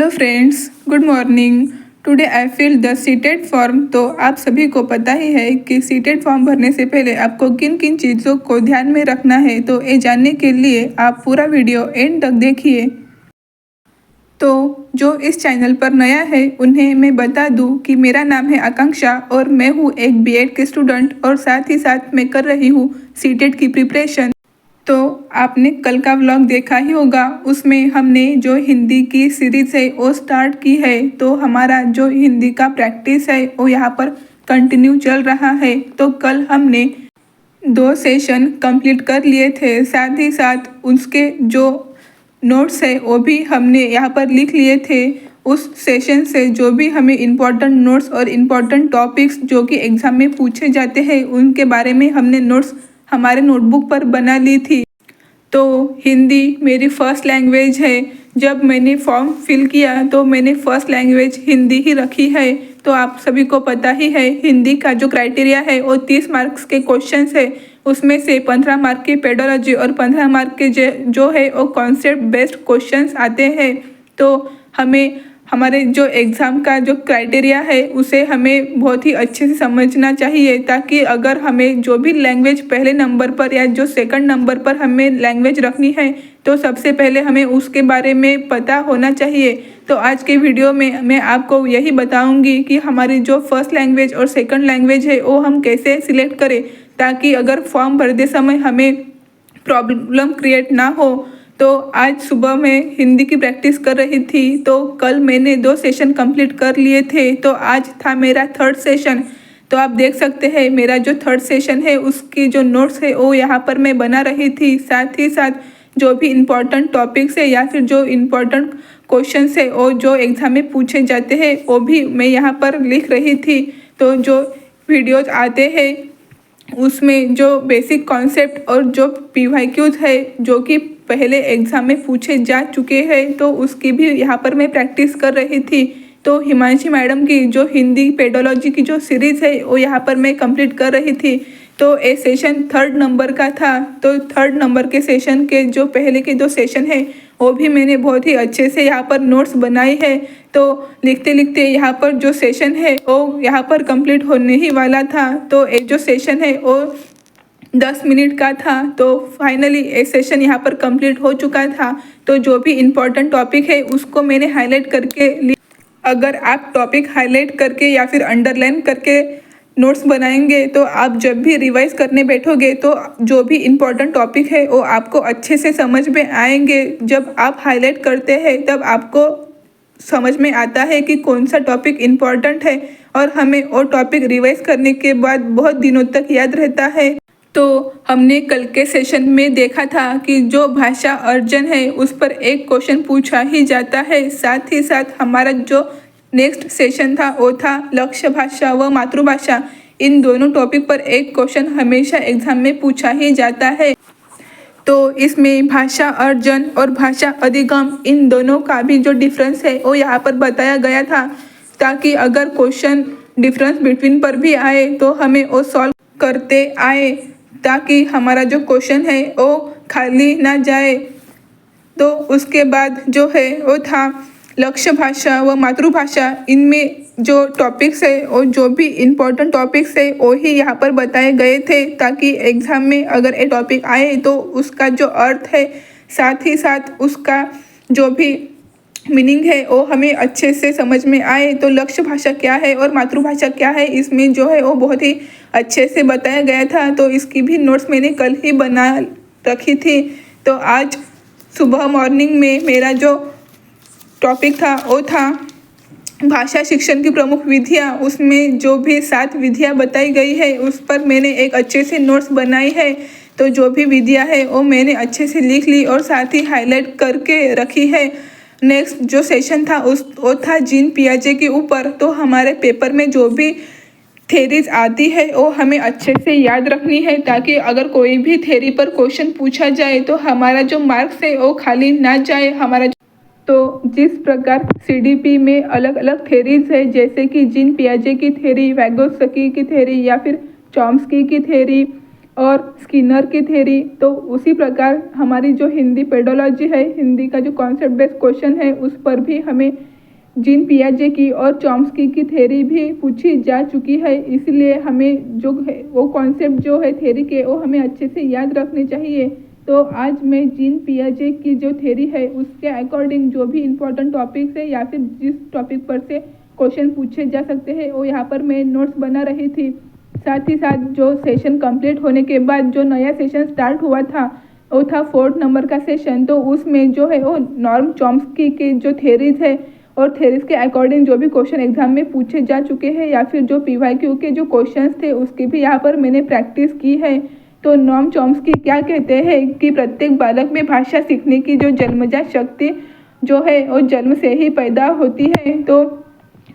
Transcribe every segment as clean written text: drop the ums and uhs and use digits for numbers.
Hello friends, good morning. Today I fill the CTET form. तो आप सभी को पता ही है कि सीटेट फॉर्म भरने से पहले आपको किन किन चीज़ों को ध्यान में रखना है। तो ये जानने के लिए आप पूरा वीडियो एंड तक देखिए। तो जो इस चैनल पर नया है उन्हें मैं बता दूं कि मेरा नाम है आकांक्षा और मैं हूँ एक बीएड के स्टूडेंट और साथ ही साथ मैं कर रही हूँ सीटेट की प्रिपरेशन। तो आपने कल का व्लॉग देखा ही होगा, उसमें हमने जो हिंदी की सीरीज़ है वो स्टार्ट की है। तो हमारा जो हिंदी का प्रैक्टिस है वो यहाँ पर कंटिन्यू चल रहा है। तो कल हमने 2 सेशन कंप्लीट कर लिए थे, साथ ही साथ उसके जो नोट्स है वो भी हमने यहाँ पर लिख लिए थे। उस सेशन से जो भी हमें इम्पोर्टेंट नोट्स और इम्पोर्टेंट टॉपिक्स जो कि एग्ज़ाम में पूछे जाते हैं उनके बारे में हमने नोट्स हमारे नोटबुक पर बना ली थी। तो हिंदी मेरी फ़र्स्ट लैंग्वेज है। जब मैंने फॉर्म फिल किया तो मैंने फ़र्स्ट लैंग्वेज हिंदी ही रखी है। तो आप सभी को पता ही है हिंदी का जो क्राइटेरिया है वो 30 मार्क्स के क्वेश्चंस है। उसमें से 15 मार्क के पेडोलॉजी और 15 मार्क के जो है वो कॉन्सेप्ट बेस्ड क्वेश्चंस आते हैं। तो हमें हमारे जो एग्ज़ाम का जो क्राइटेरिया है उसे हमें बहुत ही अच्छे से समझना चाहिए, ताकि अगर हमें जो भी लैंग्वेज पहले नंबर पर या जो सेकंड नंबर पर हमें लैंग्वेज रखनी है तो सबसे पहले हमें उसके बारे में पता होना चाहिए। तो आज के वीडियो में मैं आपको यही बताऊंगी कि हमारी जो फर्स्ट लैंग्वेज और सेकंड लैंग्वेज है वो हम कैसे सिलेक्ट करें, ताकि अगर फॉर्म भरते समय हमें प्रॉब्लम क्रिएट ना हो। तो आज सुबह मैं हिंदी की प्रैक्टिस कर रही थी, तो कल मैंने 2 सेशन कंप्लीट कर लिए थे। तो आज था मेरा 3rd सेशन। तो आप देख सकते हैं मेरा जो 3rd सेशन है उसकी जो नोट्स है वो यहाँ पर मैं बना रही थी। साथ ही साथ जो भी इम्पोर्टेंट टॉपिक्स है या फिर जो इम्पोर्टेंट क्वेश्चंस है और जो एग्ज़ाम में पूछे जाते हैं वो भी मैं यहाँ पर लिख रही थी। तो जो वीडियोज आते हैं उसमें जो बेसिक कॉन्सेप्ट और जो पीवाईक्यूज है जो कि पहले एग्ज़ाम में पूछे जा चुके हैं तो उसकी भी यहाँ पर मैं प्रैक्टिस कर रही थी। तो हिमांशी मैडम की जो हिंदी पेडोलॉजी की जो सीरीज़ है वो यहाँ पर मैं कंप्लीट कर रही थी। तो ये सेशन 3rd नंबर का था। तो 3rd नंबर के सेशन के जो पहले के 2 सेशन है वो भी मैंने बहुत ही अच्छे से यहाँ पर नोट्स बनाई है। तो लिखते लिखते यहाँ पर जो सेशन है वो यहाँ पर कंप्लीट होने ही वाला था। तो ये जो सेशन है वो 10 मिनट का था। तो फाइनली ये सेशन यहाँ पर कंप्लीट हो चुका था। तो जो भी इम्पोर्टेंट टॉपिक है उसको मैंने हाईलाइट करके अगर आप टॉपिक हाईलाइट करके या फिर अंडरलाइन करके नोट्स बनाएंगे तो आप जब भी रिवाइज करने बैठोगे तो जो भी इम्पोर्टेंट टॉपिक है वो आपको अच्छे से समझ में आएंगे। जब आप हाईलाइट करते हैं तब आपको समझ में आता है कि कौन सा टॉपिक इम्पोर्टेंट है और हमें वो टॉपिक रिवाइज करने के बाद बहुत दिनों तक याद रहता है। तो हमने कल के सेशन में देखा था कि जो भाषा अर्जन है उस पर एक क्वेश्चन पूछा ही जाता है। साथ ही साथ हमारा जो नेक्स्ट सेशन था वो था लक्ष्य भाषा व मातृभाषा। इन दोनों टॉपिक पर एक क्वेश्चन हमेशा एग्जाम में पूछा ही जाता है। तो इसमें भाषा अर्जन और भाषा अधिगम इन दोनों का भी जो डिफरेंस है वो यहाँ पर बताया गया था, ताकि अगर क्वेश्चन डिफरेंस बिटवीन पर भी आए तो हमें वो सॉल्व करते आए, ताकि हमारा जो क्वेश्चन है वो खाली ना जाए। तो उसके बाद जो है वो था लक्ष्य भाषा व मातृभाषा। इनमें जो टॉपिक्स है और जो भी इम्पोर्टेंट टॉपिक्स है वो ही यहाँ पर बताए गए थे, ताकि एग्ज़ाम में अगर ये टॉपिक आए तो उसका जो अर्थ है साथ ही साथ उसका जो भी मीनिंग है वो हमें अच्छे से समझ में आए। तो लक्ष्य भाषा क्या है और मातृभाषा क्या है इसमें जो है वो बहुत ही अच्छे से बताया गया था। तो इसकी भी नोट्स मैंने कल ही बना रखी थी। तो आज सुबह मॉर्निंग में मेरा जो टॉपिक था वो था भाषा शिक्षण की प्रमुख विधियाँ। उसमें जो भी 7 विधियाँ बताई गई है उस पर मैंने एक अच्छे से नोट्स बनाई है। तो जो भी विधियाँ है वो मैंने अच्छे से लिख ली और साथ ही हाईलाइट करके रखी है। नेक्स्ट जो सेशन था वो था जीन पियाजे के ऊपर। तो हमारे पेपर में जो भी थेरीज आती है वो हमें अच्छे से याद रखनी है, ताकि अगर कोई भी थेरी पर क्वेश्चन पूछा जाए तो हमारा जो मार्क्स है वो खाली ना जाए। हमारा तो जिस प्रकार सीडीपी में अलग अलग थेरीज है, जैसे कि जीन पियाजे की थेरी, वैगोत्स्की की थेरी या फिर चॉम्स्की की थेरी, और स्किनर की थ्योरी। तो उसी प्रकार हमारी जो हिंदी पेडोलॉजी है, हिंदी का जो कॉन्सेप्ट बेस्ड क्वेश्चन है, उस पर भी हमें जीन पियाजे की और चॉम्स्की की थ्योरी भी पूछी जा चुकी है। इसलिए हमें जो है वो कॉन्सेप्ट जो है थ्योरी के, वो हमें अच्छे से याद रखने चाहिए। तो आज मैं जीन पियाजे की जो थ्योरी है उसके अकॉर्डिंग जो भी इम्पोर्टेंट टॉपिक्स है या फिर जिस टॉपिक पर से क्वेश्चन पूछे जा सकते हैं वो यहाँ पर मैं नोट्स बना रही थी। साथ ही साथ जो सेशन कंप्लीट होने के बाद जो नया सेशन स्टार्ट हुआ था वो था 4 नंबर का सेशन। तो उसमें जो है वो नॉर्म चॉम्स्की के जो थ्योरीज है और थ्योरीज के अकॉर्डिंग जो भी क्वेश्चन एग्जाम में पूछे जा चुके हैं या फिर जो पीवाईक्यू के जो क्वेश्चंस थे उसकी भी यहाँ पर मैंने प्रैक्टिस की है। तो नॉर्म चॉम्स्की क्या कहते हैं कि प्रत्येक बालक में भाषा सीखने की जो जन्मजात शक्ति जो है वो जन्म से ही पैदा होती है। तो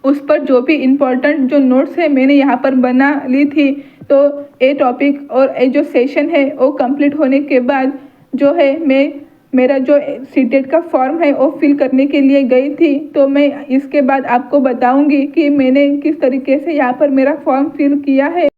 उस पर जो भी इम्पोर्टेंट जो नोट्स है मैंने यहाँ पर बना ली थी। तो ये टॉपिक और ये जो सेशन है वो कंप्लीट होने के बाद जो है मैं मेरा जो सीटेट का फॉर्म है वो फिल करने के लिए गई थी। तो मैं इसके बाद आपको बताऊंगी कि मैंने किस तरीके से यहाँ पर मेरा फॉर्म फिल किया है।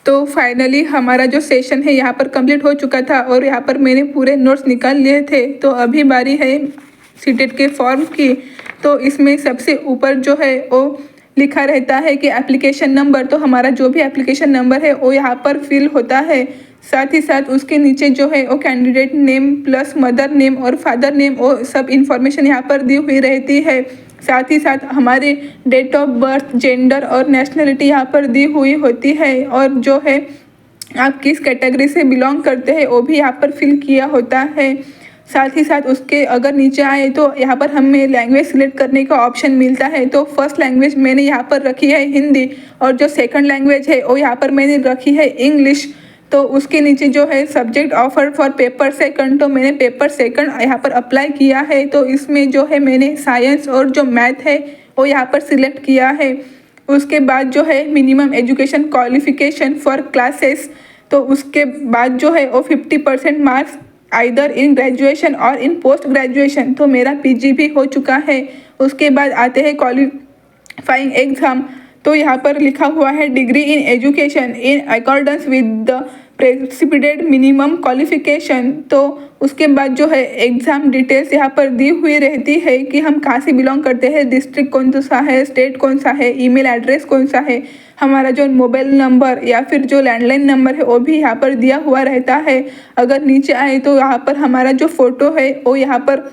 तो फाइनली हमारा जो सेशन है यहाँ पर कंप्लीट हो चुका था और यहाँ पर मैंने पूरे नोट्स निकाल लिए थे। तो अभी बारी है सीटेट के फॉर्म की। तो इसमें सबसे ऊपर जो है वो लिखा रहता है कि एप्लीकेशन नंबर। तो हमारा जो भी एप्लीकेशन नंबर है वो यहाँ पर फिल होता है। साथ ही साथ उसके नीचे जो है वो candidate name plus mother name और फादर नेम वो सब इन्फॉर्मेशन यहाँ पर दी हुई रहती है। साथ ही साथ हमारे डेट ऑफ बर्थ, जेंडर और नेशनलिटी यहाँ पर दी हुई होती है और जो है आप किस कैटेगरी से बिलोंग करते हैं वो भी यहाँ पर फिल किया होता है। साथ ही साथ उसके अगर नीचे आए तो यहाँ पर हमें लैंग्वेज सिलेक्ट करने का ऑप्शन मिलता है। तो फर्स्ट लैंग्वेज मैंने यहाँ पर रखी है हिंदी और जो सेकंड लैंग्वेज है वो यहाँ पर मैंने रखी है इंग्लिश। तो उसके नीचे जो है subject offer for paper second, तो मैंने पेपर सेकंड यहाँ पर अप्लाई किया है। तो इसमें जो है मैंने साइंस और जो मैथ है वो यहाँ पर सिलेक्ट किया है। उसके बाद जो है minimum education qualification for classes, तो उसके बाद जो है वो 50% मार्क्स आइदर इन ग्रेजुएशन और इन पोस्ट ग्रेजुएशन। तो मेरा पीजी भी हो चुका है। उसके बाद आते हैं क्वालिफाइंग एग्ज़ाम। तो यहाँ पर लिखा हुआ है degree in education in accordance with the precipitated minimum qualification. तो उसके बाद जो है एग्ज़ाम डिटेल्स यहाँ पर दी हुई रहती है कि हम कहाँ से बिलोंग करते हैं, डिस्ट्रिक्ट कौन सा है, स्टेट कौन सा है, ईमेल एड्रेस कौन सा है, हमारा जो मोबाइल नंबर या फिर जो लैंडलाइन नंबर है वो भी यहाँ पर दिया हुआ रहता है। अगर नीचे आए तो यहाँ पर हमारा जो फ़ोटो है वो यहाँ पर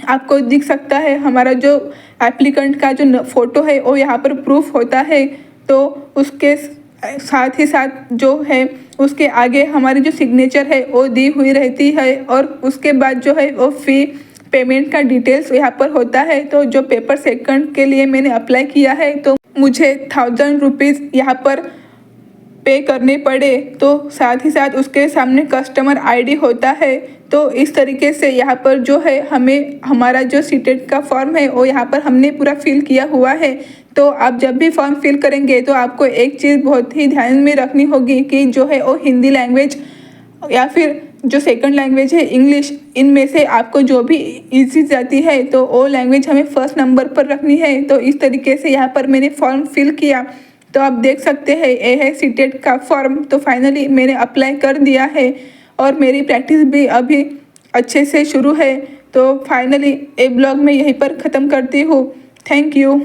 आपको दिख सकता है। हमारा जो एप्लीकेंट का जो फ़ोटो है वो यहाँ पर प्रूफ होता है। तो उसके साथ ही साथ जो है उसके आगे हमारी जो सिग्नेचर है वो दी हुई रहती है और उसके बाद जो है वो फ़ी पेमेंट का डिटेल्स यहाँ पर होता है। तो जो पेपर सेकंड के लिए मैंने अप्लाई किया है तो मुझे 1000 रुपीज़ यहाँ पर पे करने पड़े तो साथ ही साथ उसके सामने कस्टमर आईडी होता है। तो इस तरीके से यहाँ पर जो है हमें हमारा जो सीटेट का फॉर्म है वो यहाँ पर हमने पूरा फिल किया हुआ है। तो आप जब भी फॉर्म फिल करेंगे तो आपको एक चीज़ बहुत ही ध्यान में रखनी होगी कि जो है वो हिंदी लैंग्वेज या फिर जो सेकंड लैंग्वेज है इंग्लिश, इनमें से आपको जो भी ईजी जाती है तो वो लैंग्वेज हमें फर्स्ट नंबर पर रखनी है। तो इस तरीके से यहाँ पर मैंने फॉर्म फिल किया। तो आप देख सकते हैं ये है सीटेट का फॉर्म। तो फाइनली मैंने अप्लाई कर दिया है और मेरी प्रैक्टिस भी अभी अच्छे से शुरू है। तो फाइनली ये ब्लॉग मैं यहीं पर ख़त्म करती हूँ। Thank you.